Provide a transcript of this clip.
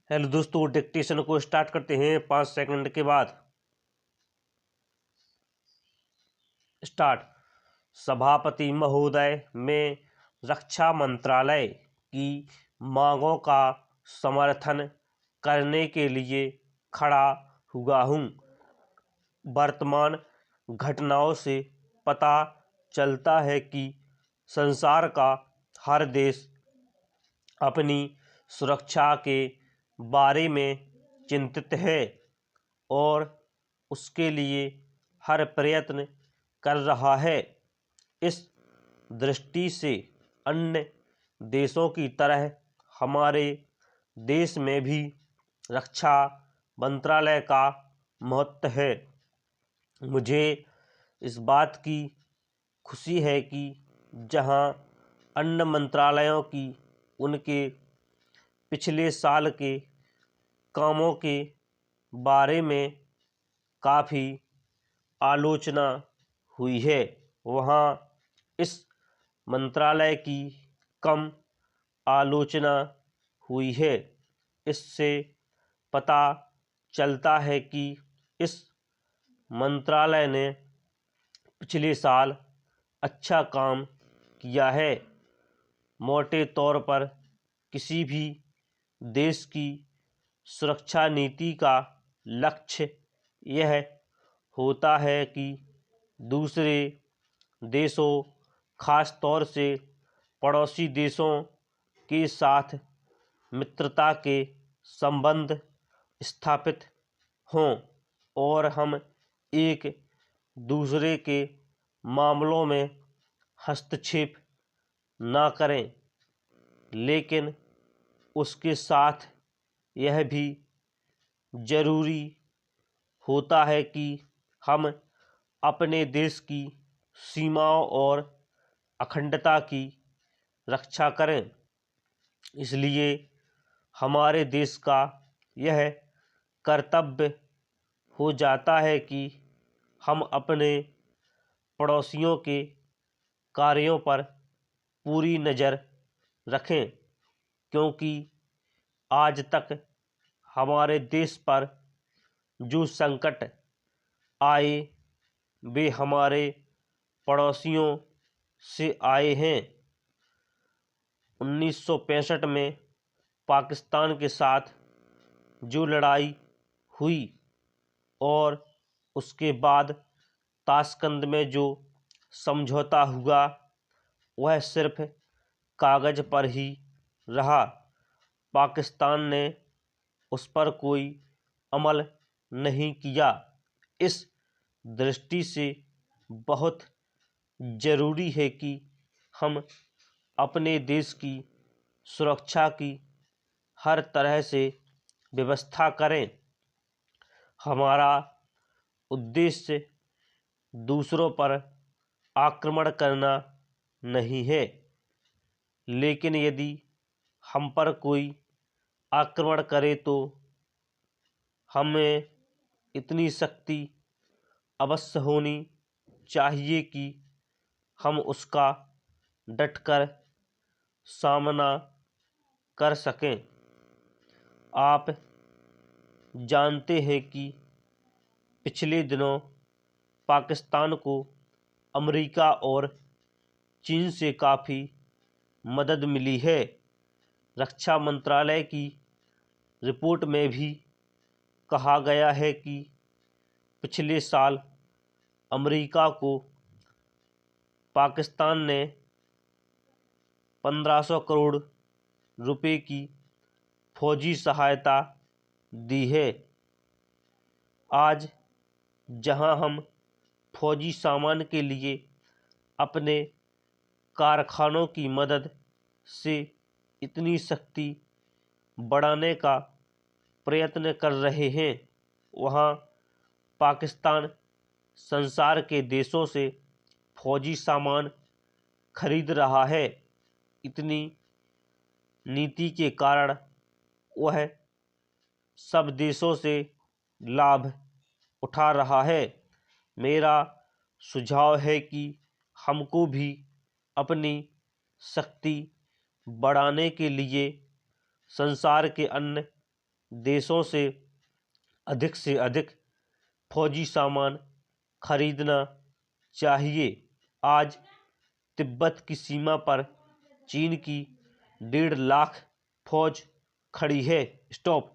Hello दोस्तों, dictation को start करते हैं 5 सेकंड के बाद। स्टार्ट। सभापति महोदय, मैं रक्षा मंत्रालय की मांगों का समर्थन करने के लिए खड़ा हुआ हूँ। वर्तमान घटनाओं से पता चलता है कि संसार का हर देश अपनी सुरक्षा के बारे में चिंतित है और उसके लिए हर प्रयत्न कर रहा है। इस दृष्टि से अन्य देशों की तरह हमारे देश में भी रक्षा मंत्रालय का महत्व है। मुझे इस बात की खुशी है कि जहां अन्य मंत्रालयों की उनके पिछले साल के कामों के बारे में काफ़ी आलोचना हुई है, वहाँ इस मंत्रालय की कम आलोचना हुई है। इससे पता चलता है कि इस मंत्रालय ने पिछले साल अच्छा काम किया है। मोटे तौर पर किसी भी देश की सुरक्षा नीति का लक्ष्य यह होता है कि दूसरे देशों, खास तौर से पड़ोसी देशों के साथ मित्रता के संबंध स्थापित हों और हम एक दूसरे के मामलों में हस्तक्षेप ना करें, लेकिन उसके साथ यह भी जरूरी होता है कि हम अपने देश की सीमाओं और अखंडता की रक्षा करें। इसलिए हमारे देश का यह कर्तव्य हो जाता है कि हम अपने पड़ोसियों के कार्यों पर पूरी नज़र रखें, क्योंकि आज तक हमारे देश पर जो संकट आए वे हमारे पड़ोसियों से आए हैं। 1965 में पाकिस्तान के साथ जो लड़ाई हुई और उसके बाद ताशकंद में जो समझौता हुआ वह सिर्फ कागज़ पर ही रहा। पाकिस्तान ने उस पर कोई अमल नहीं किया। इस दृष्टि से बहुत ज़रूरी है कि हम अपने देश की सुरक्षा की हर तरह से व्यवस्था करें। हमारा उद्देश्य दूसरों पर आक्रमण करना नहीं है, लेकिन यदि हम पर कोई आक्रमण करे तो हमें इतनी शक्ति अवश्य होनी चाहिए कि हम उसका डटकर सामना कर सकें। आप जानते हैं कि पिछले दिनों पाकिस्तान को अमेरिका और चीन से काफ़ी मदद मिली है। रक्षा मंत्रालय की रिपोर्ट में भी कहा गया है कि पिछले साल अमेरिका को पाकिस्तान ने 1500 करोड़ रुपए की फौजी सहायता दी है। आज जहां हम फौजी सामान के लिए अपने कारखानों की मदद से इतनी शक्ति बढ़ाने का प्रयत्न कर रहे हैं, वहां पाकिस्तान संसार के देशों से फौजी सामान खरीद रहा है। इतनी नीति के कारण वह सब देशों से लाभ उठा रहा है। मेरा सुझाव है कि हमको भी अपनी शक्ति बढ़ाने के लिए संसार के अन्य देशों से अधिक फौजी सामान खरीदना चाहिए। आज तिब्बत की सीमा पर चीन की 1.5 लाख फौज खड़ी है। स्टॉप।